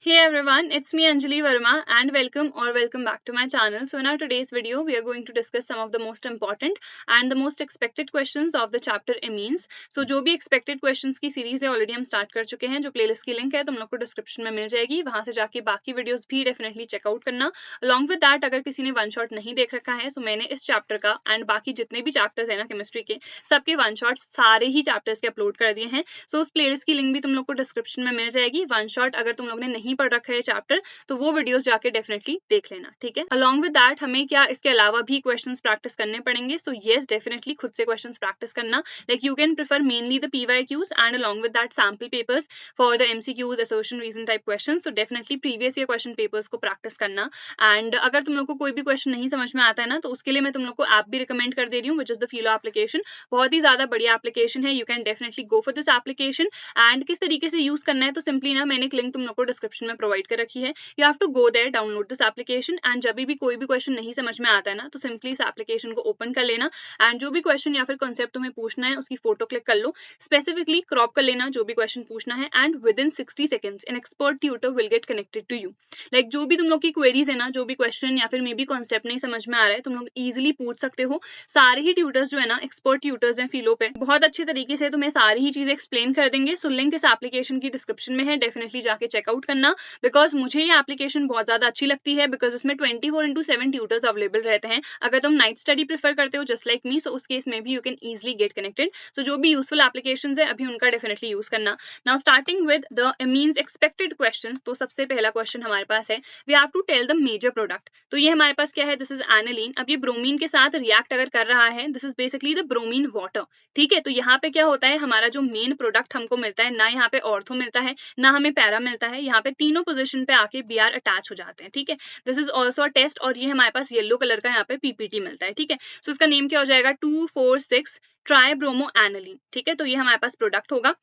Hey everyone, it's me Anjali Verma and welcome back to my channel. So in our today's video, we are going to discuss some of the most important and the most expected questions of the chapter amines. So जो भी expected questions की series है already हम start कर चुके हैं, जो playlist की link है तुम लोग को description में मिल जाएगी, वहां से जाके बाकी videos भी definitely check out करना. Along with that, अगर किसी ने one shot नहीं देख रखा है, so मैंने इस chapter का and बाकी जितने भी chapters है ना chemistry के, सबके one shots सारे ही chapters के upload कर दिए हैं. So उस playlist की link भी तुम लोग को description में मिल जाएगी. one shot अगर तुम लोग ने नहीं पढ़ रखा है चैप्टर तो वो वीडियोस जाके डेफिनेटली देख लेना, ठीक है. अलॉन्ग विद दैट हमें क्या इसके अलावा भी क्वेश्चंस प्रैक्टिस करने पड़ेंगे. सो यस, डेफिनेटली खुद से क्वेश्चंस प्रैक्टिस करना. Like you can prefer mainly the PYQs and along with that sample papers for the MCQs, assertion, reason type questions. So definitely previous year question papers को practice करना. And अगर तुम लोग को कोई भी क्वेश्चन नहीं समझ में आता है ना, तो उसके लिए मैं तुम लोग को ऐप भी रिकमेंड कर दे रही हूँ, विच इज द फिलो एप्लीकेशन. बहुत ही ज्यादा बढ़िया एप्लीकेशन है. You can definitely go for this application. And किस तरीके से यूज करना है, तो सिंपली ना मैंने एक लिंक तुम लोग को डिस्क्रिप्शन में प्रोवाइड कर रखी है. You have to go there, download this application and जब भी कोई भी क्वेश्चन नहीं समझ में आता है ना, तो सिंपली इस एप्लीकेशन को ओपन कर लेना एंड जो भी क्वेश्चन या फिर कॉन्सेप्ट तुम्हें पूछना है उसकी फोटो क्लिक कर लो. स्पेसिफिकली क्रॉप कर लेना जो भी क्वेश्चन पूछना है and within 60 seconds an expert tutor will get connected to you. Like जो भी तुम लोग की क्वेरीज है ना, जो भी क्वेश्चन या फिर मे बी कॉन्सेप्ट नहीं समझ में आ रहा है, तुम लोग इजिली पूछ सकते हो. सारे ही ट्यूटर्स जो है ना एक्सपर्ट ट्यूटर्स हैं फिलो पे, बहुत अच्छे तरीके से तुम्हें सारी ही चीजें एक्सप्लेन कर देंगे. सो लिंक इस एप्लीकेशन की डिस्क्रिप्शन में है, डेफिनेटली जाके चेकआउट करना. बिकॉज मुझे ये एप्लीकेशन बहुत ज्यादा अच्छी लगती है बिकॉज इसमें 24/7 ट्यूटर्स अवेलेबल रहते हैं. अगर तुम नाइट स्टडी प्रेफर करते हो जस्ट लाइक मी, सो उस केस में भी you can easily get connected. So जो भी यूजफुल एप्लीकेशंस है अभी उनका डेफिनेटली यूज करना. Now starting with the mains expected questions. तो सबसे पहला क्वेश्चन हमारे पास है, we have to tell the major product. तो ये हमारे पास क्या है, दिस इज एनालीन. अब ये ब्रोमीन के साथ रिएक्ट अगर कर रहा है, this is basically the bromine water. ठीक है, तो यहाँ पे क्या होता है, हमारा जो मेन प्रोडक्ट हमको मिलता है ना, यहाँ पे ऑर्थो मिलता है ना हमें पैरा मिलता है. यहाँ पे तीनों पोजिशन पे आके बी आर अटैच हो जाते हैं. ठीक है, this is also a test. और ये हमारे पास येलो कलर का यहाँ पे पीपीटी मिलता है. ठीक है, सो इसका नेम क्या हो जाएगा, 2,4,6 ट्राइब्रोमो एनालीन. ठीक है, तो ये हमारे पास प्रोडक्ट होगा.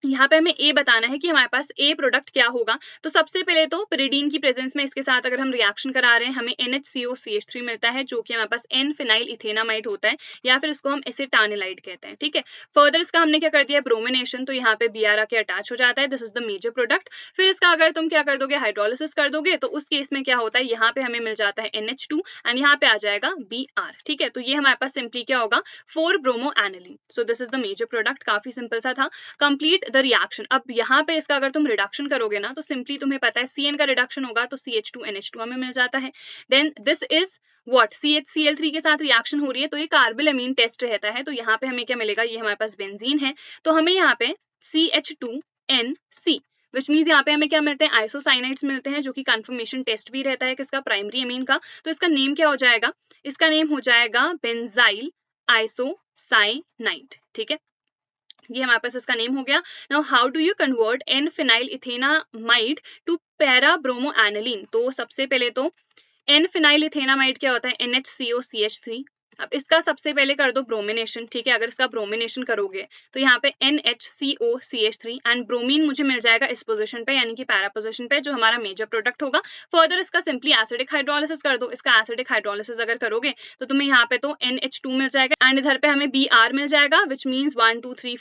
यहाँ पे हमें ए बताना है कि हमारे पास ए प्रोडक्ट क्या होगा. तो सबसे पहले तो पिरिडीन की प्रेजेंस में इसके साथ अगर हम रिएक्शन करा रहे हैं, हमें NHCOCH3 मिलता है जो कि हमारे पास N फिनाइल इथेनामाइड होता है, या फिर इसको हम एसिटानिलाइड कहते हैं. ठीक है, फर्दर इसका हमने क्या कर दिया, ब्रोमिनेशन. तो यहाँ पे Br आके अटैच हो जाता है. This is the major product. फिर इसका अगर तुम क्या कर दोगे, हाइड्रोलिसिस कर दोगे, तो उस केस में क्या होता है, यहाँ पे हमें मिल जाता है NH2 एंड यहाँ पे आ जाएगा Br. ठीक है, तो ये हमारे पास सिंपली क्या होगा, 4 bromo aniline. So this is the major product. काफी सिंपल सा था. Complete the reaction. अब यहाँ पे इसका अगर तुम रिडक्शन करोगे ना, तो सिंपली तुम्हें पता है CN का रिडक्शन होगा तो CH2NH2 हमें मिल जाता है. Then this is what, CHCl3 के साथ रिएक्शन हो रही है तो ये कार्बिल अमीन टेस्ट रहता है. तो यहाँ पे हमें क्या मिलेगा, ये हमारे पास बेंजीन है तो हमें यहाँ पे CH2NC विच मीन्स यहाँ पे हमें क्या मिलते हैं, आइसोसाइनाइड्स मिलते हैं, जो कि कंफर्मेशन टेस्ट भी रहता है किसका, प्राइमरी अमीन का. तो इसका नेम क्या हो जाएगा, इसका नेम हो जाएगा बेंजाइल आइसोसाइनाइड. ठीक है, ये हमारे पास इसका नेम हो गया. Now how do you convert N phenyl ethanamide to para bromo aniline. तो सबसे पहले तो एन फिनाइल इथेनामाइड क्या होता है, NHCOCH3. अब इसका सबसे पहले कर दो ब्रोमिनेशन. ठीक है, अगर इसका ब्रोमिनेशन करोगे तो यहाँ पे NHCOCH3 एंड ब्रोमीन मुझे मिल जाएगा इस पोजीशन पे, यानी कि पैरा पोजीशन पे, जो हमारा मेजर प्रोडक्ट होगा. फर्दर इसका सिंपली एसिडिक हाइड्रोलिसिस कर दो. इसका एसिडिक हाइड्रोलिसिस अगर करोगे तो तुम्हें यहाँ पे तो NH2 मिल जाएगा एंड इधर पे हमें Br मिल जाएगा, विच मीन्स 1 2 3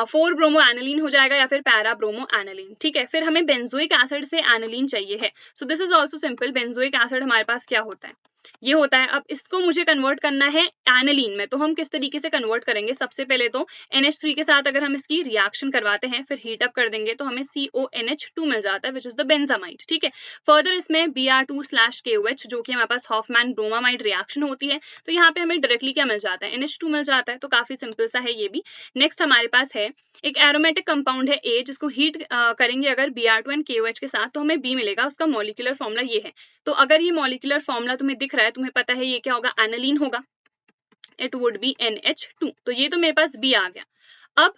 4 ब्रोमो एनालीन हो जाएगा या फिर पैरा ब्रोमो एनालीन. ठीक है, फिर हमें बेंजोइक एसिड से एनालीन चाहिए है. So this is also simple. Benzoic acid हमारे पास क्या होता है, ये होता है. अब इसको मुझे कन्वर्ट करना है एनालीन में, तो हम किस तरीके से कन्वर्ट करेंगे, सबसे पहले तो NH3 के साथ अगर हम इसकी रिएक्शन करवाते हैं, फिर हीट अप कर देंगे तो हमें CONH2 मिल जाता है, विच इज द बेंजामाइड. ठीक है, फर्दर इसमें Br2/KOH जो कि हमारे पास हॉफमैन ब्रोमामाइड रिएक्शन होती है, तो यहाँ पे हमें डायरेक्टली क्या मिल जाता है, NH2 मिल जाता है. तो काफी सिंपल सा है ये भी. नेक्स्ट हमारे पास है एक एरोमेटिक कंपाउंड है A, जिसको हीट करेंगे अगर Br2 एंड KOH के साथ, तो हमें B मिलेगा. उसका मॉलिक्यूलर फॉर्मूला ये है. तो अगर ये मॉलिक्यूलर फॉर्मूला तुम्हें दिख रहा है, तुम्हें पता है ये क्या होगा, एनालीन होगा. It would B NH2. तो ये तो मेरे पास B आ गया. अब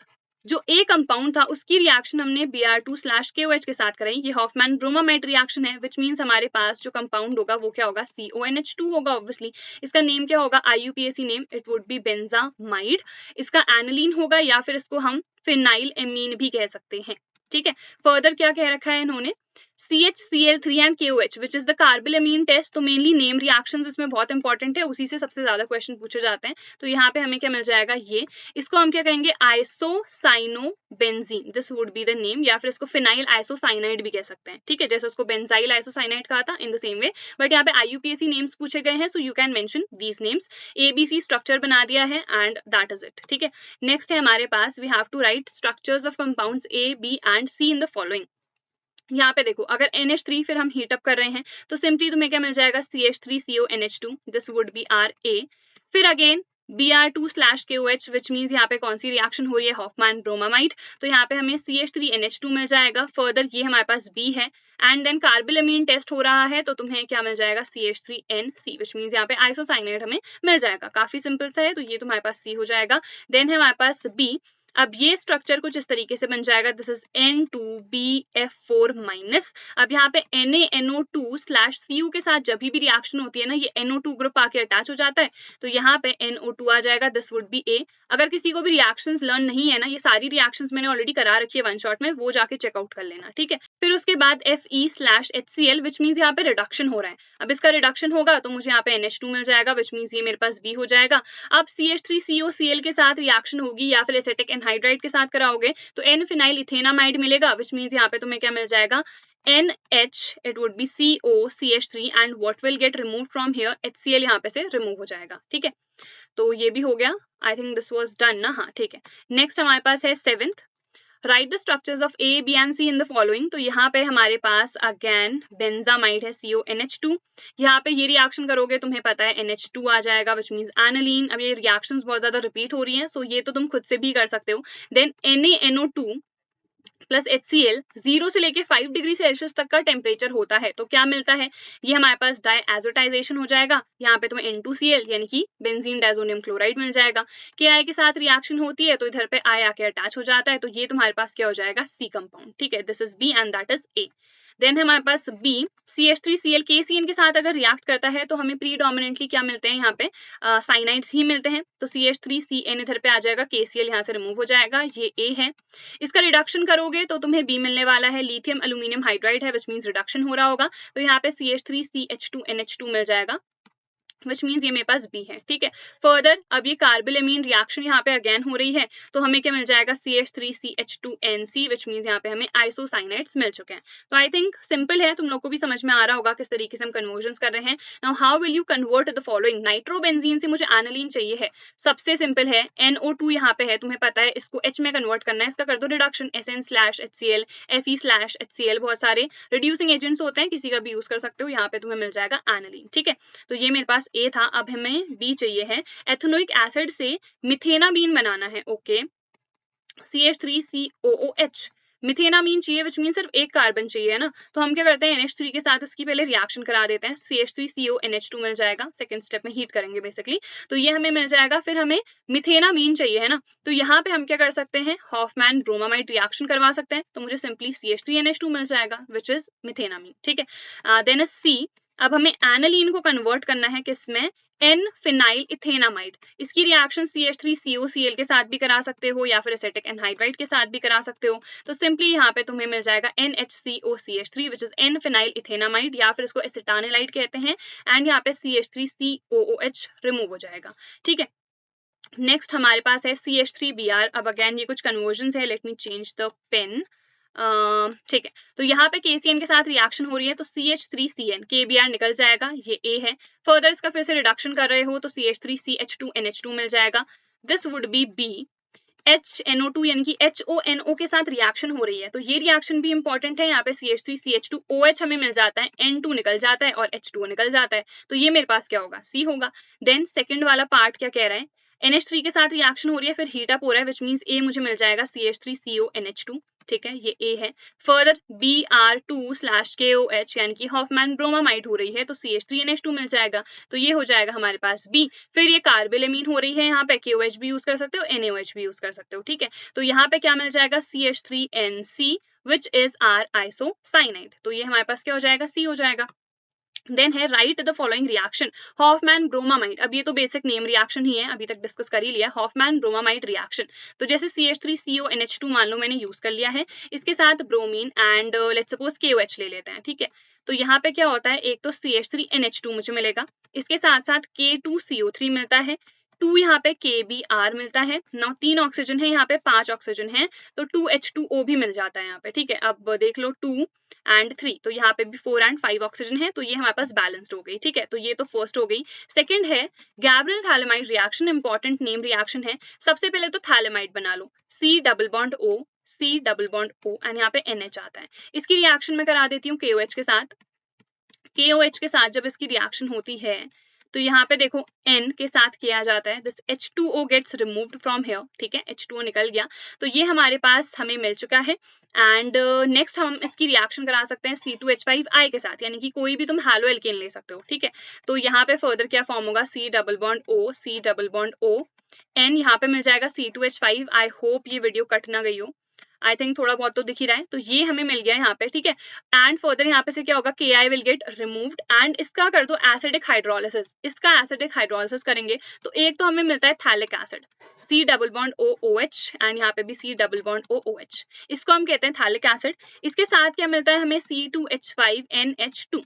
जो A कंपाउंड था उसकी रिएक्शन हमने Br2/KOH के साथ कराई. ये हॉफमैन ब्रोमामाइड रिएक्शन है, विच मीन्स हमारे पास जो कंपाउंड होगा वो क्या होगा, CONH2 होगा ऑब्वियसली. इसका नेम क्या होगा, IUPAC name, it would B benzamide. इसका एनालीन होगा या फिर इसको हम फिनाइल एमीन भी कह सकते हैं. ठीक है, फर्दर क्या कह रखा है इन्होंने, CHCl3 and KOH which is the carbylamine test. तो मेनली नेम रिएक्शंस इसमें बहुत इंपॉर्टेंट है, उसी से सबसे ज्यादा क्वेश्चन पूछे जाते हैं। तो यहाँ पे हमें क्या मिल जाएगा, ये इसको हम क्या कहेंगे, isocyanobenzene, this would be the name, या फिर इसको फिनाइल आइसोसाइनाइड भी कह सकते हैं, ठीक है, जैसे उसको बेंजाइल आइसोसाइनाइड कहा था, in the same way. But यहाँ पे IUPAC नेम्स पूछे गए हैं, so you can mention these names. ABC structure बना दिया है एंड दैट इज इट, ठीक है। नेक्स्ट है हमारे पास, we have to write structures of compounds A, B and C in the following. यहाँ पे देखो, अगर NH3 फिर हम हीट अप कर रहे हैं तो सिंपली तुम्हें क्या मिल जाएगा, CH3CONH2, this would B RA। फिर अगेन Br2/KOH विच मीन्स यहाँ पे कौन सी रिएक्शन हो रही है, हॉफमैन ब्रोमामाइड। तो यहाँ पे हमें CH3NH2 मिल जाएगा। फर्दर ये हमारे पास B है एंड देन कार्बिलमीन टेस्ट हो रहा है, तो तुम्हें क्या मिल जाएगा, CH3NC विच मीन्स यहाँ पे आइसोसाइनाइड हमें मिल जाएगा। काफी सिंपल सा है, तो ये तुम्हारे पास C हो जाएगा। देन है हमारे पास B। अब ये स्ट्रक्चर कुछ इस तरीके से बन जाएगा, दिस इज N2BF4 माइनस। अब यहाँ पे NaNO2/Cu के साथ जब भी रिएक्शन होती है ना, ये NO2 ग्रुप आके अटैच हो जाता है, तो यहाँ पे NO2 आ जाएगा, दिस वुड बी A। अगर किसी को भी रिएक्शंस लर्न नहीं है ना, ये सारी रिएक्शंस मैंने ऑलरेडी करा रखी है वन शॉट में, वो जाके चेकआउट कर लेना, ठीक है। फिर उसके बाद Fe/HCl विच मीन्स यहाँ पे रिडक्शन हो रहा है। अब इसका रिडक्शन होगा तो मुझे यहाँ पे NH2 मिल जाएगा, विच मीन्स ये मेरे पास B हो जाएगा। अब CH3COCl के साथ रिएक्शन होगी या फिर एसिटिक एनहाइड्राइड के साथ कराओगे तो N फिनाइल इथेनामाइड मिलेगा, विच मीन्स यहाँ पे तुम्हें क्या मिल जाएगा, NH, it would be COCH3 and what will get removed from here, HCl यहाँ पे से रिमूव हो जाएगा, ठीक है। तो ये भी हो गया, आई थिंक दिस वाज डन ना, हाँ ठीक है। नेक्स्ट हमारे पास है 7th, right the structures of A, B and C in the following. तो यहाँ पे हमारे पास अगेन बेंजामाइड है, CONH2। यहाँ पे ये रिएक्शन करोगे तुम्हें पता है NH2 आ जाएगा, विच मीन्स एनालीन। अब ये रिएक्शंस बहुत ज्यादा रिपीट हो रही हैं, सो ये तो तुम खुद से भी कर सकते हो। देन NaNO2 प्लस HCl 0 से लेके 5 डिग्री सेल्सियस तक का टेम्परेचर होता है, तो क्या मिलता है, ये हमारे पास डायएजोटाइजेशन हो जाएगा। यहाँ पे तुम्हें N2Cl यानी कि बेंजीन डायजोनियम क्लोराइड मिल जाएगा। Ki के साथ रिएक्शन होती है तो इधर पे I आके अटैच हो जाता है, तो ये तुम्हारे पास क्या हो जाएगा, C कंपाउंड, ठीक है। This is B and that is A। Then हमारे पास B, CH3Cl KCN के साथ अगर रिएक्ट करता है तो हमें प्रीडोमिनेंटली क्या मिलते हैं, यहाँ पे साइनाइड्स ही मिलते हैं। तो CH3CN इधर पे आ जाएगा, KCl यहाँ से रिमूव हो जाएगा, ये A है। इसका रिडक्शन करोगे तो तुम्हें B मिलने वाला है, लिथियम एल्यूमिनियम हाइड्राइड है, विच मीन्स रिडक्शन हो रहा होगा, तो यहाँ पे CH3CH2NH2 मिल जाएगा, विच मीन्स ये मेरे पास B है, ठीक है। फर्दर अब ये कार्बिलमीन रिएक्शन यहाँ पे अगेन हो रही है, तो हमें क्या मिल जाएगा, CH3CH2NC, विच मीन्स यहाँ पे हमें आइसोसाइनाइड्स मिल चुके हैं। तो आई थिंक सिंपल है, तुम लोग को भी समझ में आ रहा होगा किस तरीके से हम कन्वर्जन्स कर रहे हैं। Now how will you convert the following, nitrobenzene से मुझे एनालीन चाहिए है, सबसे सिंपल है, NO2 यहाँ पे है, तुम्हें पता है इसको H में कन्वर्ट करना है, इसका कर दो रिडक्शन, SN/HCl, Fe/HCl, बहुत सारे रिड्यूसिंग एजेंट्स होते हैं, किसी का भी यूज कर सकते हो, यहाँ पे तुम्हें मिल जाएगा एनालीन, ठीक है। तो ये मेरे पास A था। अब हमें B चाहिए है, एथेनोइक एसिड से मिथेनामीन बनाना है, ओके, CH3COOH, मिथेनामीन चाहिए, विच मीन सिर्फ एक कार्बन चाहिए है ना, तो हम क्या करते हैं, NH3 के साथ इसकी पहले रिएक्शन करा देते हैं, CH3CONH2 मिल जाएगा, सेकंड स्टेप में हीट करेंगे बेसिकली, तो ये हमें मिल जाएगा। फिर हमें मिथेनामीन चाहिए है ना, तो यहाँ पे हम क्या कर सकते हैं, हॉफमैन ब्रोमामाइड रिएक्शन करवा सकते हैं, तो मुझे सिंपली CH3NH2 मिल जाएगा, विच इज मिथेनामीन, ठीक है। देन C, अब हमें एनालीन को कन्वर्ट करना है किसमें, N फिनाइल इथेनामाइड। इसकी रिएक्शन CH3COCl के साथ भी करा सकते हो या फिर एसिटिक एनहाइड्राइड के साथ भी करा सकते हो, तो सिंपली यहाँ पे तुम्हें मिल जाएगा NHCOCH3 which is N phenyl ethanamide, या फिर इसको एसिटानिलाइड कहते हैं, एंड यहाँ पे CH3COOH रिमूव हो जाएगा, ठीक है। नेक्स्ट हमारे पास है CH3Br। अब अगेन ये कुछ कन्वर्जन है, let me change the pen, ठीक है। तो यहाँ पे KCN के साथ रिएक्शन हो रही है, तो CH3CN KBr निकल जाएगा, ये A है। फर्दर इसका फिर से रिडक्शन कर रहे हो तो CH3CH2NH2 मिल जाएगा, this would B B। HNO2 यानी कि HONO के साथ रिएक्शन हो रही है, तो ये रिएक्शन भी इंपॉर्टेंट है। यहाँ पे CH3CH2OH हमें मिल जाता है, N2 निकल जाता है और H2O निकल जाता है, तो ये मेरे पास क्या होगा, C होगा। देन सेकंड वाला पार्ट क्या कह रहा है, NH3 के साथ रिएक्शन हो रही है, फिर हीट अप हो रहा है, विच मीन्स A मुझे मिल जाएगा, CH3CONH2, ठीक है, ये A है। फर्दर Br2/KOH यानी कि हॉफमैन ब्रोमामाइड हो रही है, तो CH3NH2 मिल जाएगा, तो ये हो जाएगा हमारे पास B। फिर ये कार्बिलमीन हो रही है, यहाँ पे KOH भी यूज कर सकते हो, NaOH भी यूज कर सकते हो, ठीक है। तो यहाँ पे क्या मिल जाएगा, CH3NC which is are isocyanide, तो ये हमारे पास क्या हो जाएगा, C हो जाएगा। देन है right the following reaction Hofmann bromamide. अब ये तो बेसिक नेम रिएक्शन ही है, अभी तक डिस्कस कर ही लिया, हॉफमैन ब्रोमामाइड रिएक्शन। तो जैसे CH3CONH2 मान लो मैंने यूज कर लिया है, इसके साथ bromine and let's suppose KOH ले लेते हैं, ठीक है। तो यहाँ पे क्या होता है, एक तो CH3NH2 मुझे मिलेगा, इसके साथ साथ K2CO3 मिलता है, 2 यहाँ पे KBr मिलता है ना, 3 ऑक्सीजन है यहाँ पे, 5 ऑक्सीजन है, तो 2H2O भी मिल जाता है यहाँ पे, ठीक है। अब देख लो 2 एंड 3, तो यहाँ पे भी 4 एंड 5 ऑक्सीजन है, तो ये हमारे पास बैलेंस्ड हो गई, ठीक है। तो ये तो फर्स्ट हो गई। सेकंड है Gabriel phthalimide reaction, important name reaction है। सबसे पहले तो थैलेमाइड बना लो, C double bond O, C double bond O and यहाँ पे NH आता है। इसकी रिएक्शन मैं करा देती हूँ KOH के साथ। KOH के साथ जब इसकी रिएक्शन होती है तो यहाँ पे देखो N के साथ किया जाता है, this H2O gets removed from here, ठीक है, H2O निकल गया, तो ये हमारे पास हमें मिल चुका है। एंड नेक्स्ट हम इसकी रिएक्शन करा सकते हैं C2H5I के साथ, यानी कि कोई भी तुम हैलो एल्केन ले सकते हो, ठीक है। तो यहाँ पे फर्दर क्या फॉर्म होगा, C double bond O, C double bond O, N यहाँ पे मिल जाएगा C2H5। आई होप ये वीडियो कट ना गई हो, आई थिंक थोड़ा बहुत तो दिख ही रहा है, तो ये हमें मिल गया यहाँ पे, ठीक है। एंड फर्दर यहाँ पे से क्या होगा, Ki will get removed and इसका कर दो एसिडिक हाइड्रोलिसिस, इसका एसिडिक हाइड्रोलिसिस करेंगे तो एक तो हमें मिलता है phthalic acid, C double bond OOH and यहाँ पे भी C डबल बॉन्ड OOH, इसको हम कहते हैं थैलिक एसिड। इसके साथ क्या मिलता है हमें, C2H5NH2।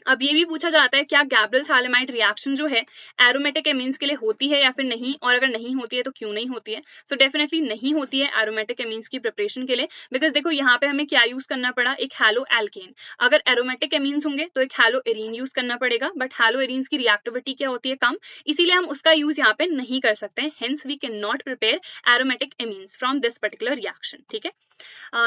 अब ये भी पूछा जाता है क्या गैब्रियल थैलेमाइड रिएक्शन जो है एरोमेटिक एमीन्स के लिए होती है या फिर नहीं, और अगर नहीं होती है तो क्यों नहीं होती है। सो डेफिनेटली नहीं होती है एरोमेटिक एमीन्स की प्रिपरेशन के लिए, बिकॉज देखो यहाँ पे हमें क्या यूज करना पड़ा, एक हैलो एल्केन। अगर एरोमेटिक एमीन्स होंगे तो एक हैलो एरीन यूज करना पड़ेगा, बट हैलो एरीन्स की रिएक्टिविटी क्या होती है, कम, इसीलिए हम उसका यूज यहाँ पे नहीं कर सकते हैं, hence we cannot prepare aromatic amines from this particular reaction, ठीक है।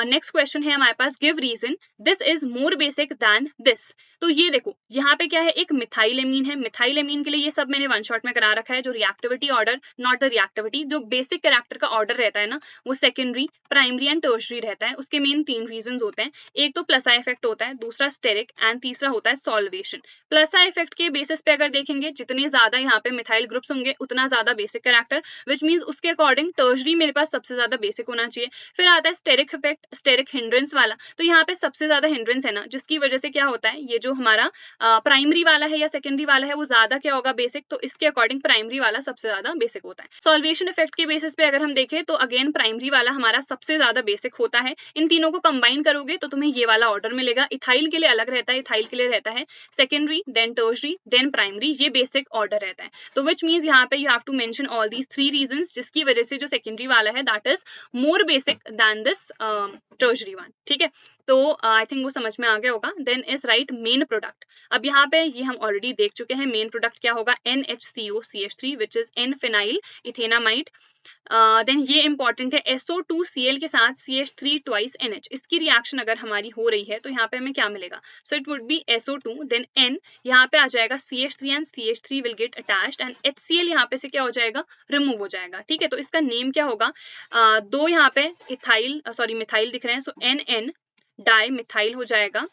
नेक्स्ट क्वेश्चन है हमारे पास, give reason this is more basic than this. तो ये देखो यहाँ पे क्या है, एक मिथाइल एमीन है, मिथाइल एमीन के लिए ये सब मैंने वन शॉट में करा रखा है, जो reactivity order, not the reactivity, जो बेसिक कैरेक्टर का ऑर्डर रहता है ना, वो सेकेंडरी, प्राइमरी एंड टर्शरी रहता है। उसके मेन 3 रीजंस होते हैं, एक तो प्लस आई इफेक्ट होता है, दूसरा स्टेरिक एंड तीसरा होता है सॉल्वेशन। प्लस आई इफेक्ट के बेसिस पे अगर देखेंगे, जितने ज्यादा यहाँ पे मिथाइल ग्रुप्स होंगे उतना ज्यादा बेसिक कैरेक्टर, विच मीन्स उसके अकॉर्डिंग टर्शरी मेरे पास सबसे ज्यादा बेसिक होना चाहिए। फिर आता है स्टेरिक इफेक्ट, स्टेरिक हिंड्रेंस वाला, तो यहाँ पे सबसे ज्यादा हिंड्रेंस है ना, जिसकी वजह से क्या होता है, ये जो हमारा प्राइमरी वाला है या सेकेंडरी वाला है वो ज्यादा क्या होगा, बेसिक, तो इसके अकॉर्डिंग प्राइमरी वाला सबसे ज्यादा बेसिक होता है। सॉल्वेशन इफेक्ट के बेसिस पे अगर हम देखें तो अगेन प्राइमरी वाला हमारा सबसे ज्यादा बेसिक होता है। इन तीनों को कंबाइन करोगे तो तुम्हें ये वाला ऑर्डर मिलेगा। इथाइल के लिए अलग रहता है, इथाइल के लिए रहता है secondary, then tertiary, then primary, ये बेसिक ऑर्डर रहता है। तो विच मीन्स यहाँ पे you have to mention all these 3 reasons, जिसकी वजह से जो सेकेंडरी वाला है that is more basic than this tertiary one, ठीक है। तो आई थिंक वो समझ में आ गया होगा। Then is write main product. अब यहाँ पे ये हम ऑलरेडी देख चुके हैं, मेन प्रोडक्ट क्या होगा, NHCOCH3 which is an phenyl ethanamide. Then ये इंपॉर्टेंट है, SO2Cl के साथ CH3 ट्वाइस NH, इसकी रिएक्शन अगर हमारी हो रही है तो यहाँ पे हमें क्या मिलेगा, so it would be SO2 then N, यहाँ पे आ जाएगा CH3 and CH3 will get attached and HCl यहाँ पे से क्या हो जाएगा, रिमूव हो जाएगा, ठीक है। तो इसका नेम क्या होगा, दो यहाँ पे इथाइल सॉरी मिथाइल दिख रहे हैं, सो NN डाई मिथाइल हो जाएगा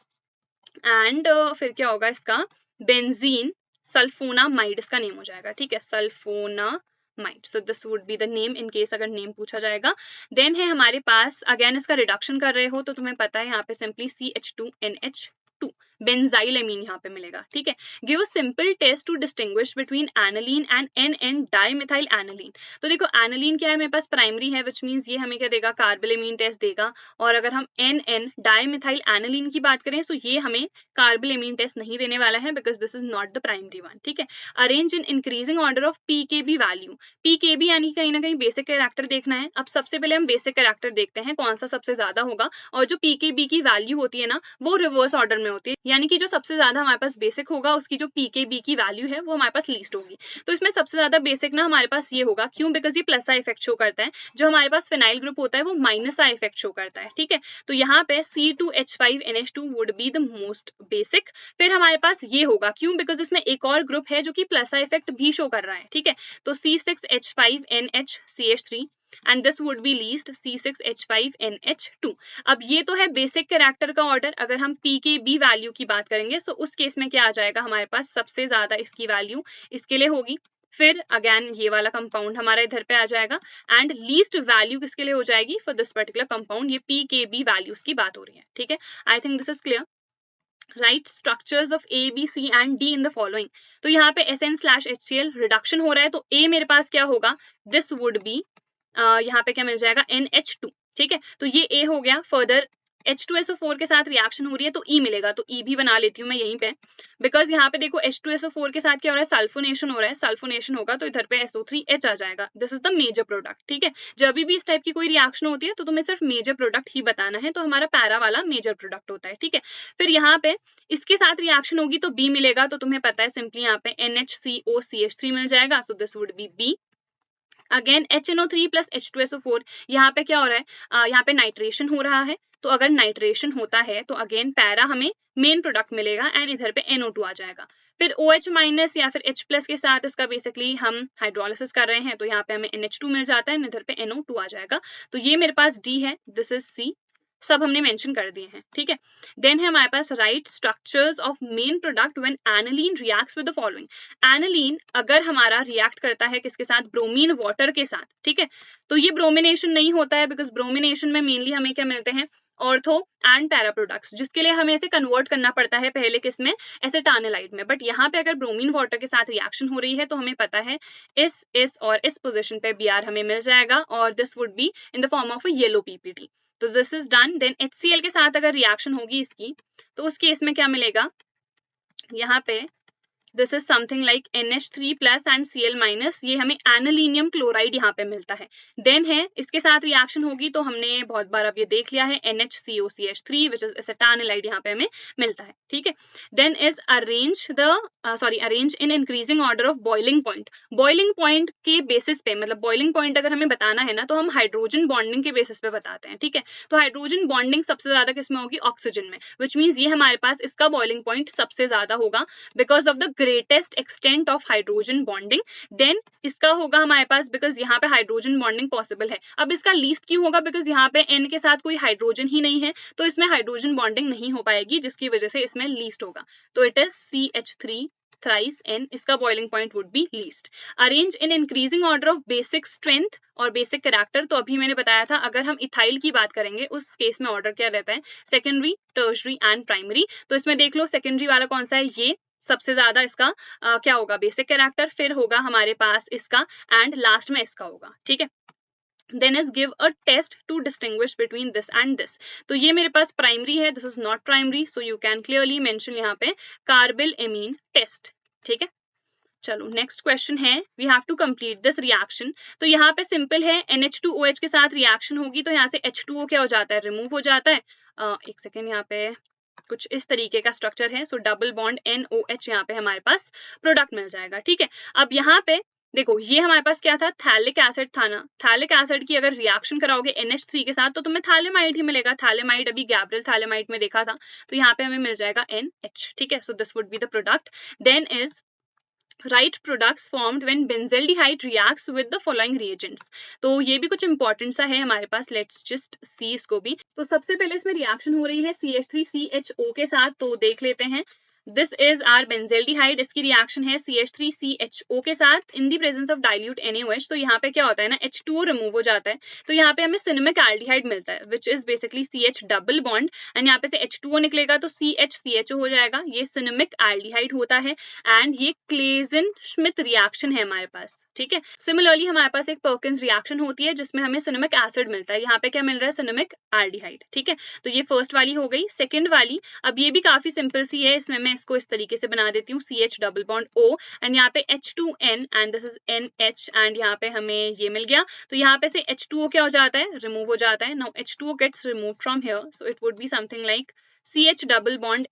एंड फिर क्या होगा इसका, बेंजीन सल्फोनामाइड इसका नेम हो जाएगा, ठीक है, sulphonamide. So this would be the name in case अगर नेम पूछा जाएगा। देन है हमारे पास, अगेन इसका रिडक्शन कर रहे हो तो तुम्हें पता है यहाँ पे सिंपली CH2NH2 बेंजाइल एमीन यहाँ पे मिलेगा, ठीक है। Give a simple test to distinguish between aniline and NN dimethyl aniline. तो देखो एनालीन क्या है, मेरे पास प्राइमरी है, विच मीन्स ये हमें क्या देगा, कार्बोलेमीन टेस्ट देगा। और अगर हम NN डाइमिथाइल एनालीन की बात करें तो ये हमें कार्बोलेमीन टेस्ट नहीं देने वाला है, because this is not the primary one, ठीक है। Arrange in increasing order of PKB value. PKB यानी कहीं ना कहीं बेसिक कैरेक्टर देखना है। अब सबसे पहले हम बेसिक कैरेक्टर देखते हैं कौन सा सबसे ज्यादा होगा, और जो PKB की वैल्यू होती है ना वो रिवर्स ऑर्डर में होती है, यानी कि जो सबसे ज्यादा हमारे पास बेसिक होगा उसकी जो PKB की वैल्यू है वो हमारे पास लीस्ट होगी। तो इसमें सबसे ज्यादा बेसिक ना हमारे पास ये होगा, क्यों, बिकॉज ये प्लस आई इफेक्ट शो करता है, जो हमारे पास फिनाइल ग्रुप होता है वो माइनस आई इफेक्ट शो करता है, ठीक है। तो यहाँ पे C2H5NH2 would be the most basic. फिर हमारे पास ये होगा, क्यों, बिकॉज इसमें एक और ग्रुप है जो कि प्लस आई इफेक्ट भी शो कर रहा है, ठीक है। तो C6H5NHCH3 and this would be least C6H5NH2। अब ये तो है बेसिक कैरेक्टर का ऑर्डर। अगर हम PKB वैल्यू की बात करेंगे तो उस केस में क्या आ जाएगा, हमारे पास सबसे ज्यादा इसकी वैल्यू इसके लिए होगी। फिर अगेन ये वाला कंपाउंड हमारा इधर पे आ जाएगा एंड लीस्ट वैल्यू किसके लिए हो जाएगी, फॉर दिस पर्टिकुलर कंपाउंड, ये PKB वैल्यूज की बात हो रही है, ठीक है। I think this is clear. Write structures of A B C and D in the following. तो यहाँ पे SN/HCl रिडक्शन हो रहा है, तो ए मेरे पास क्या होगा, दिस वुड बी यहाँ पे क्या मिल जाएगा, NH2। ठीक है, तो ये ए हो गया। फर्दर H2SO4 के साथ रिएक्शन हो रही है तो E मिलेगा, तो E भी बना लेती हूँ मैं यहीं पे, बिकॉज यहाँ पे देखो H2SO4 के साथ क्या हो रहा है, सल्फोनेशन हो रहा है। सल्फोनेशन होगा तो इधर पे SO3H आ जाएगा। This is the major product. ठीक है, जब भी इस टाइप की कोई रिएक्शन होती है तो तुम्हें सिर्फ मेजर प्रोडक्ट ही बताना है, तो हमारा पैरा वाला मेजर प्रोडक्ट होता है। ठीक है, फिर यहाँ पे इसके साथ रिएक्शन होगी तो B मिलेगा, तो तुम्हें पता है सिंपली यहाँ पे NHCOCH3 मिल जाएगा, so this would B B। Again HNO3 plus H2SO4, यहाँ पे क्या हो रहा है, यहाँ पे नाइट्रेशन हो रहा है, तो अगर नाइट्रेशन होता है तो अगेन पैरा हमें मेन प्रोडक्ट मिलेगा एंड इधर पे NO2 आ जाएगा। फिर OH माइनस या फिर H प्लस के साथ इसका बेसिकली हम हाइड्रोलिसिस कर रहे हैं, तो यहाँ पे हमें NH2 मिल जाता है, इधर पे NO2 आ जाएगा। तो ये मेरे पास D है, दिस इज C, सब हमने मेंशन कर दिए हैं। ठीक है, देन है हमारे पास write structures of main product when aniline reacts with the following. Aniline अगर हमारा रिएक्ट करता है किसके साथ, ब्रोमीन वाटर के साथ। ठीक है, तो ये ब्रोमिनेशन नहीं होता है, बिकॉज ब्रोमिनेशन में मेनली हमें क्या मिलते हैं, ऑर्थो एंड पैरा प्रोडक्ट्स, जिसके लिए हमें इसे कन्वर्ट करना पड़ता है पहले किसमें, एसिटानिलाइड में। बट यहाँ पे अगर ब्रोमीन वाटर के साथ रिएक्शन हो रही है तो हमें पता है इस और इस पोजीशन पे Br हमें मिल जाएगा, और this would be in the form of a yellow PPT। तो this is done. Then HCl के साथ अगर रिएक्शन होगी इसकी, तो उस केस में क्या मिलेगा, यहाँ पे this is something like NH3 plus and Cl minus, ये हमें एनालिनियम क्लोराइड यहाँ पे मिलता है। देन है इसके साथ रिएक्शन होगी तो हमने बहुत बार अब ये देख लिया है, NHCOCH3 विच इज एसिटानिलाइड यहाँ पे हमें मिलता है। ठीक है, then is arrange in increasing order of boiling point. Boiling point के बेसिस पे, मतलब बॉइलिंग पॉइंट अगर हमें बताना है ना, तो हम हाइड्रोजन बॉन्डिंग के बेसिस पे बताते हैं। ठीक है, तो हाइड्रोजन बॉन्डिंग सबसे ज्यादा किसमें होगी, ऑक्सीजन में, विच मीन्स ये हमारे पास इसका बॉइलिंग पॉइंट सबसे ज्यादा होगा because of the greatest extent of hydrogen bonding. Then इसका होगा हमारे पास बिकॉज यहाँ पे हाइड्रोजन बॉन्डिंग पॉसिबल है। अब इसका लीस्ट क्यों होगा, बिकॉज यहाँ पे N के साथ कोई हाइड्रोजन ही नहीं है, तो इसमें हाइड्रोजन बॉन्डिंग नहीं हो पाएगी, जिसकी वजह से इसमें लीस्ट होगा। तो it is CH3 thrice N, इसका boiling point would be least. Arrange in increasing order of basic strength और बेसिक कैरेक्टर, तो अभी मैंने बताया था अगर हम इथाइल की बात करेंगे उस केस में ऑर्डर क्या रहता है, सेकेंडरी, टर्शरी एंड प्राइमरी। तो इसमें देख लो सेकेंडरी वाला कौन सा है, ये सबसे ज्यादा इसका क्या होगा, बेसिक कैरेक्टर, फिर होगा हमारे पास इसका, एंड लास्ट में इसका होगा। ठीक है, then is give a test to distinguish between this and this। तो ये मेरे पास प्राइमरी है, this is not primary, so you can clearly mention यहाँ पे कार्बिल एमीन टेस्ट। ठीक है, चलो नेक्स्ट क्वेश्चन है, we have to complete this reaction. तो यहाँ पे सिंपल है, NH2OH के साथ रिएक्शन होगी तो यहाँ से H2O क्या हो जाता है, रिमूव हो जाता है। एक सेकेंड, यहाँ पे कुछ इस तरीके का स्ट्रक्चर है, सो डबल बॉन्ड NOH यहाँ पे हमारे पास प्रोडक्ट मिल जाएगा। ठीक है, अब यहाँ पे देखो ये हमारे पास क्या था, थैलिक एसिड था ना, थैलिक एसिड की अगर रिएक्शन कराओगे NH3 के साथ तो तुम्हें थैलेमाइड ही मिलेगा। थैलेमाइड अभी गैब्रियल थैलेमाइड में देखा था, तो यहाँ पे हमें मिल जाएगा NH। ठीक है, so this would be the product. Then is write products formed when benzaldehyde reacts with the following reagents. तो ये भी कुछ इंपॉर्टेंट सा है हमारे पास, लेट्स जस्ट सी इसको भी। तो सबसे पहले इसमें रिएक्शन हो रही है CH3CHO के साथ, तो देख लेते हैं। दिस इज आर बेंजल्डिहाइड, इसकी रिएक्शन है CH3CHO के साथ in the presence of dilute NaOH। तो यहाँ पे क्या होता है ना, H2O रिमूव हो जाता है, तो यहाँ पे हमें सिनेमिक एल्डिहाइड मिलता है which is basically CH double bond, and यहाँ पे से H2O निकलेगा तो CHCHO हो जाएगा, ये सिनेमिक एल्डिहाइड होता है, एंड ये क्लेजन श्मिट रिएक्शन है हमारे पास। ठीक है, सिमिलरली हमारे पास एक पर्किंस रिएक्शन होती है जिसमें हमें सिनेमिक एसिड मिलता है, यहाँ पे क्या मिल रहा है, सिनेमिक एल्डिहाइड। ठीक है, तो ये फर्स्ट वाली हो गई। सेकेंड वाली, अब ये भी काफी सिंपल सी है, इसमें मैं इसको इस तरीके से बना देती हूँ, CH double bond O and यहाँ पे H2N and this is NH, and यहाँ पे हमें ये मिल गया, तो यहाँ पे से H2O क्या हो जाता है, रिमूव हो जाता है। Now H2O gets remove from here, so it would be something like CH double bond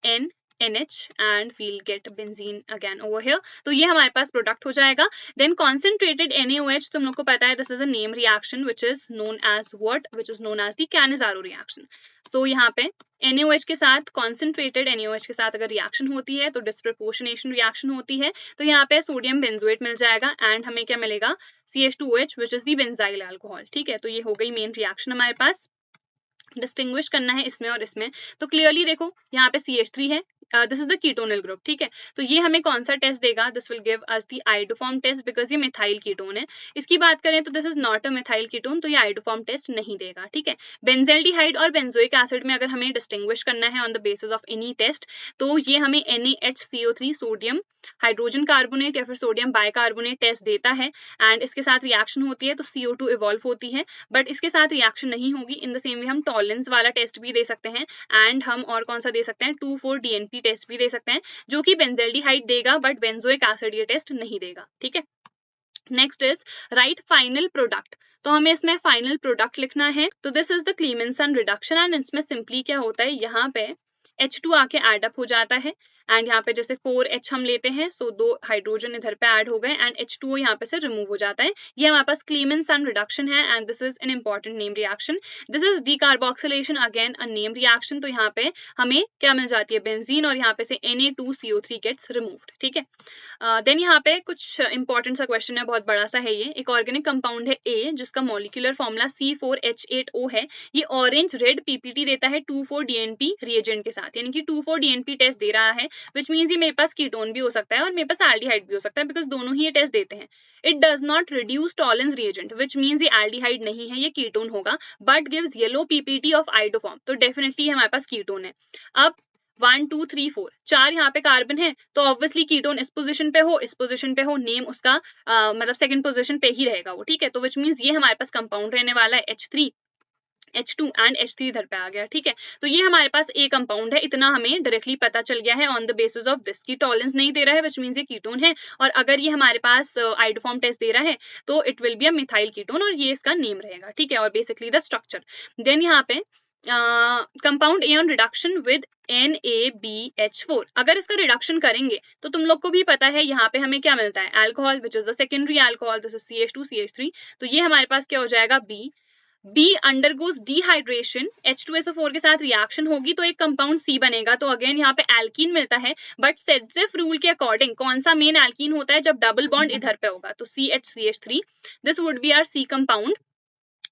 NH and we'll get benzene again over here। तो ये हमारे पास प्रोडक्ट हो जाएगा। Then concentrated NaOH, तुम लोग को पता है this is a name reaction which is known as what, which is known as the Cannizzaro reaction। So यहाँ पे NaOH के साथ, concentrated NaOH के साथ अगर रिएक्शन होती है तो disproportionation रिएक्शन होती है, तो यहाँ पे सोडियम बेंजोएट मिल जाएगा एंड हमें क्या मिलेगा, CH2OH which is the benzyl alcohol। ठीक है, तो ये हो गई मेन रिएक्शन हमारे पास। डिस्टिंग्विश करना है इसमें और इसमें, तो क्लियरली देखो यहाँ पे CH3 है, this is the ketonal group, ठीक है। तो ये हमें कौन सा टेस्ट देगा, this will give us the iodoform test because ये मिथाइल कीटोन है। इसकी बात करें तो this is not a methyl ketone, तो ये आइडोफॉर्म टेस्ट नहीं देगा, ठीक है। बेंजेल्डिहाइड और बेंजोइक एसिड में अगर हमें डिस्टिंग्विश करना है on the basis of any test, तो ये हमें NaHCO3 सोडियम हाइड्रोजन कार्बोनेट या फिर सोडियम बाइकार्बोनेट टेस्ट देता है, एंड इसके साथ रिएक्शन होती है तो CO2 इवॉल्व होती है, बट इसके साथ रिएक्शन नहीं होगी। इन द सेम वे हम टॉलेंस वाला टेस्ट भी दे सकते हैं, एंड हम और कौन सा दे सकते हैं, 2,4-DNP टेस्ट भी दे सकते हैं, जो कि बेंजेल्डिहाइड देगा बट बेंजोइक एसिड ये टेस्ट नहीं देगा, ठीक है। Next is right final product. तो हमें इसमें फाइनल प्रोडक्ट लिखना है। तो this is the क्लीमेंसन reduction, and इसमें सिंपली क्या होता है, यहाँ पे H2 आके ऐड अप हो जाता है, एंड यहाँ पे जैसे 4H हम लेते हैं, सो 2 हाइड्रोजन इधर पे ऐड हो गए, एंड H2O यहाँ पे से रिमूव हो जाता है। ये हमारे पास क्लीमेंसन रिडक्शन है, and this is an important name reaction. This is decarboxylation, again a name reaction. तो यहाँ पे हमें क्या मिल जाती है, बेंजीन, और यहाँ पे से Na2CO3 गेट्स रिमूव्ड, ठीक है। देन यहाँ पे कुछ इंपॉर्टेंट सा क्वेश्चन है, बहुत बड़ा सा है ये। एक ऑर्गेनिक कंपाउंड है A जिसका मॉलिक्यूलर फॉर्मूला C4H8O है। ये ऑरेंज रेड PPT देता है 2,4-DNP रिएजेंट के साथ, यानी कि 2,4-DNP टेस्ट दे रहा है, विच मीन्स ये मेरे पास कीटोन भी हो सकता है और मेरे पास एल्डिहाइड भी हो सकता है, बिकॉज दोनों ही ये टेस्ट देते हैं। It does not reduce Tollens reagent, which means ये एल्डिहाइड नहीं है, ये कीटोन होगा, but gives yellow PPT of iodoform, तो डेफिनेटली हमारे पास कीटोन है। अब 1 2 3 4 4 यहाँ पे कार्बन है, तो ऑब्वियसली कीटोन इस पोजीशन पे हो, इस पोजीशन पे हो, नेम उसका मतलब सेकंड पोजीशन पे ही रहेगा वो, ठीक है। तो विच मीन्स ये हमारे पास कंपाउंड रहने वाला है H3, H2 एंड H3 इधर पे आ गया, ठीक है। तो ये हमारे पास A कंपाउंड है, इतना हमें डायरेक्टली पता चल गया है on the basis of this की टॉलेंस नहीं दे रहा है, विच मीन्स ये कीटोन है, और अगर ये हमारे पास आइडोफॉर्म टेस्ट दे रहा है तो it will be a methyl ketone, और ये इसका नेम रहेगा, ठीक है, और बेसिकली द स्ट्रक्चर। देन यहाँ पे compound A on reduction with NaBH4, अगर इसका रिडक्शन करेंगे तो तुम लोग को भी पता है यहाँ पे हमें क्या मिलता है, alcohol which is the secondary alcohol, this is CH2CH3, तो ये हमारे पास क्या हो जाएगा, B अंडरगोज डिहाइड्रेशन, H2SO4 के साथ रिएक्शन होगी तो एक कंपाउंड C बनेगा, तो अगेन यहाँ पे एल्कीन मिलता है, बट सेडजिफ रूल के अकॉर्डिंग कौन सा मेन एल्कीन होता है, जब डबल बॉन्ड इधर पे होगा, तो CH3H3, this would be our C compound.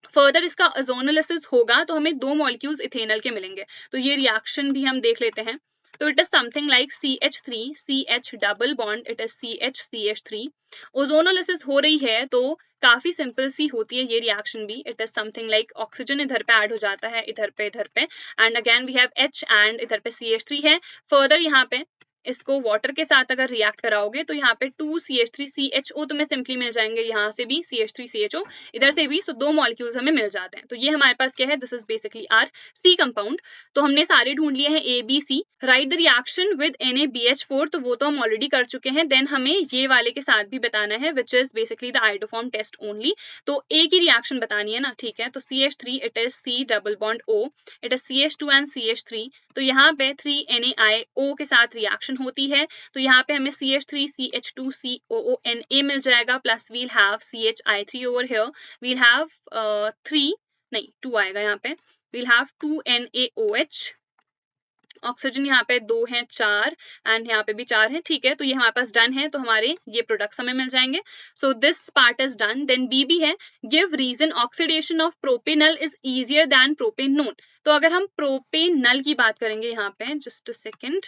Further इसका ओजोनोलिसिस होगा तो हमें 2 मॉलिक्यूल्स इथेनॉल के मिलेंगे, तो ये रिएक्शन भी हम देख लेते हैं। तो it is something like CH3 CH double bond, it is CH CH3। Ozonolysis हो रही है तो काफी सिंपल सी होती है ये रिएक्शन भी, it is something like oxygen इधर पे ऐड हो जाता है, इधर पे and again we have H and इधर पे CH3 है। फर्दर यहाँ पे इसको वाटर के साथ अगर रिएक्ट कराओगे तो यहाँ पे 2CH3CHO तुम्हें सिंपली मिल जाएंगे, यहाँ से भी CH3CHO, इधर से भी, सो 2 मॉलिक्यूल्स हमें मिल जाते हैं। तो ये हमारे पास क्या है, this is basically our C compound. तो हमने सारे ढूंढ लिए हैं A B C। Write the reaction with NaBH4, तो वो तो हम ऑलरेडी कर चुके हैं। देन हमें ये वाले के साथ भी बताना है, which is basically the iodoform test only. तो A की रिएक्शन बतानी है ना, ठीक है। तो CH3 it is C double bond O, it is CH2 and CH3, तो यहाँ पे 3NaIO के साथ रिएक्शन होती है, तो यहाँ पे हमें CH3 CH2 COONA मिल जाएगा, plus we'll have CHI3 over here, we'll have 3 नहीं 2 आएगा यहाँ पे, वील हैव 2NaOH, ऑक्सीजन यहाँ पे 2 हैं, 4, एंड यहाँ पे भी 4 है, ठीक है। तो ये हमारे पास डन है, तो हमारे ये प्रोडक्ट्स हमें मिल जाएंगे। So this part is done. Then B भी है, give reason oxidation of propanal is easier than propanone. तो अगर हम प्रोपेनल की बात करेंगे यहाँ पे, just a second,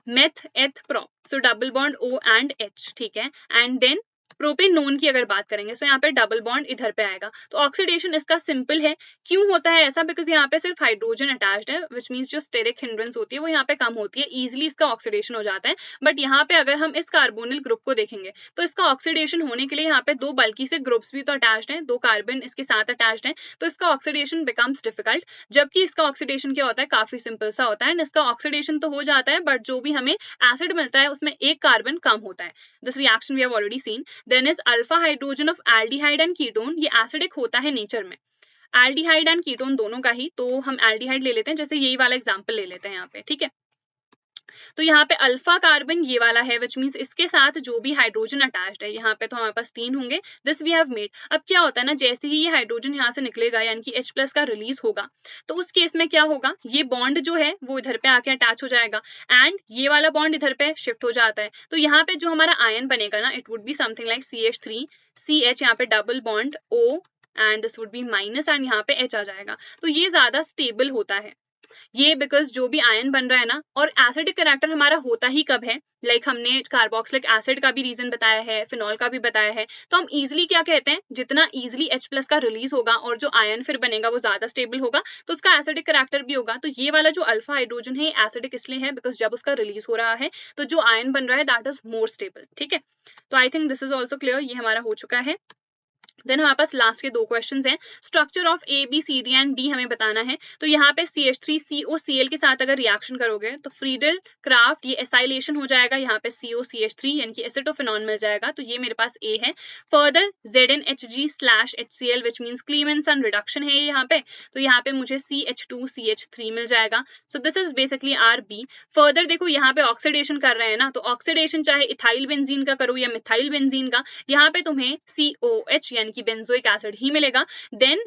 meth eth prop, so double bond O and H, ठीक है। एंड देन प्रोपेनोन की अगर बात करेंगे तो यहाँ पे डबल बॉन्ड इधर पे आएगा। तो ऑक्सीडेशन इसका सिंपल है। क्यों होता है ऐसा? बिकॉज यहाँ पे सिर्फ हाइड्रोजन अटैच्ड है, विच मीन्स जो स्टेरिक हिंड्रेंस होती है वो यहाँ पे कम होती है, इजिली इसका ऑक्सीडेशन हो जाता है। बट यहाँ पे अगर हम इस कार्बोनिल ग्रुप को देखेंगे तो इसका ऑक्सीडेशन होने के लिए यहाँ पे 2 बल्कि से ग्रुप्स भी तो अटैच्ड हैं, 2 कार्बन इसके साथ अटैच्ड हैं, तो इसका ऑक्सीडेशन बिकम्स डिफिकल्ट। जबकि इसका ऑक्सीडेशन क्या होता है, काफी सिंपल सा होता है, एंड इसका ऑक्सीडेशन तो हो जाता है, बट जो भी हमें एसिड मिलता है उसमें एक कार्बन कम होता है। This reaction we have already seen. Then is alpha hydrogen of aldehyde and ketone, ये एसिडिक होता है नेचर में, एल्डिहाइड एंड कीटोन दोनों का ही। तो हम एल्डिहाइड ले लेते हैं, जैसे यही वाला एग्जांपल ले लेते हैं यहाँ पे, ठीक है। तो यहाँ पे अल्फा कार्बन ये वाला है, विच मीन्स इसके साथ जो भी हाइड्रोजन अटैच्ड है, यहाँ पे तो हमारे पास 3 होंगे, दिस वी हैव मेड। अब क्या होता है ना, जैसे ही ये हाइड्रोजन यहाँ से निकलेगा, यानी कि H+ का रिलीज होगा, तो उस केस में क्या होगा, ये बॉन्ड जो है वो इधर पे आके अटैच हो जाएगा, एंड ये वाला बॉन्ड इधर पे शिफ्ट हो जाता है। तो यहाँ पे जो हमारा आयन बनेगा ना, it would be something like CH3 CH, यहाँ पे double bond O, and this would B minus, and यहाँ पे H आ जाएगा। तो ये ज्यादा स्टेबल होता है, ये बिकॉज जो भी आयन बन रहा है ना, और एसिडिक कैरेक्टर हमारा होता ही कब है, हमने कार्बोक्सिलिक एसिड का भी रीजन बताया है, फिनॉल का भी बताया है, तो हम इजीली क्या कहते हैं, जितना इजीली H+ का रिलीज होगा और जो आयन फिर बनेगा वो ज्यादा स्टेबल होगा, तो उसका एसिडिक कैरेक्टर भी होगा। तो ये वाला जो अल्फा हाइड्रोजन है एसिडिक इसलिए है बिकॉज जब उसका रिलीज हो रहा है तो जो आयन बन रहा है दैट इज मोर स्टेबल। ठीक है, तो आई think this is also clear, ये हमारा हो चुका है। देन हमारे पास लास्ट के 2 क्वेश्चंस हैं। Structure of A B C D and D हमें बताना है। तो यहाँ पे CH3COCl के साथ अगर रिएक्शन करोगे तो फ्रीडल क्राफ्ट ये एसाइलेशन हो जाएगा, यहाँ पे COCH3 यानी कि एसिटोफिनॉन मिल जाएगा, तो ये मेरे पास ए है। Further ZnHg/HCl which means क्लीमेंसन reduction है यहाँ पे, तो यहाँ पे मुझे CH2CH3 मिल जाएगा। So this is basically our बी। फर्दर देखो यहाँ पे ऑक्सीडेशन कर रहे हैं ना, तो ऑक्सीडेशन चाहे इथाइल बेंजीन का करो या मिथाइल बेंजीन का, यहाँ पे तुम्हें COH यानी कि बेंजोइक एसिड ही मिलेगा। देन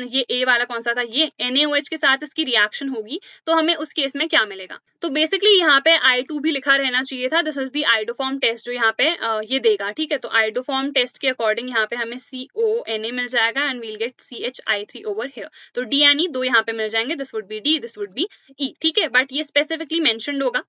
ये ए वाला कौन सा था, ये NaOH के साथ इसकी रिएक्शन होगी, तो हमें उस केस में क्या मिलेगा। तो बेसिकली यहाँ पे I2 भी लिखा रहना चाहिए था। This is the iodoform test जो यहाँ पे ये देगा। ठीक है, तो आइडोफॉर्म टेस्ट के अकॉर्डिंग यहाँ पे हमें CONa मिल जाएगा and we'll get CHI3 over here. तो D एंड E दो यहाँ पे मिल जाएंगे, this would be D, this would be E। ठीक है, बट ये स्पेसिफिकली मेंशन्ड होगा।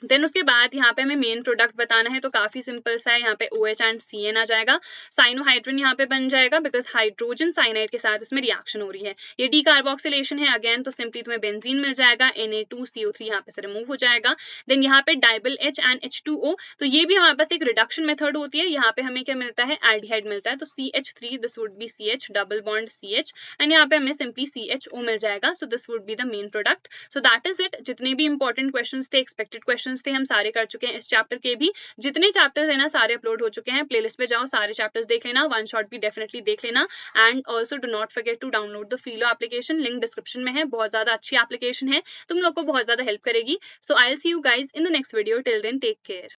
देन उसके बाद यहाँ पे हमें मेन प्रोडक्ट बताना है, तो काफी सिंपल सा है, यहाँ पे OH एंड CN आ जाएगा। साइनोहाइड्रिन यहाँ पे बन जाएगा बिकॉज हाइड्रोजन साइनाइड के साथ इसमें रिएक्शन हो रही है। ये डीकार्बोक्सिलेशन है अगेन, तो सिंपली तुम्हें बेंजीन मिल जाएगा, Na2CO3 यहाँ पे से रिमूव हो जाएगा। देन यहाँ पे डाइबल H एंड H2O, तो ये भी हमारे पास एक रिडक्शन मेथड होती है। यहाँ पे हमें क्या मिलता है, एल्डिहाइड मिलता है, तो CH3 this would B CH double bond CH and यहाँ पे हमें सिंपली CHO मिल जाएगा। So this would be the main product. So that is it. जितने भी इंपॉर्टेंट क्वेश्चन थे, एक्सपेक्टेड क्वेश्चन थे, हम सारे कर चुके हैं। इस चैप्टर के भी जितने चैप्टर्स है ना सारे अपलोड हो चुके हैं। प्लेलिस्ट पे जाओ, सारे चैप्टर्स देख लेना, वन शॉट भी डेफिनेटली देख लेना। And also do not forget to download the Filo application, link description में है। बहुत ज्यादा अच्छी एप्लीकेशन है, तुम लोग को बहुत ज्यादा हेल्प करेगी। So I will see you guys in the next video. Till then take care.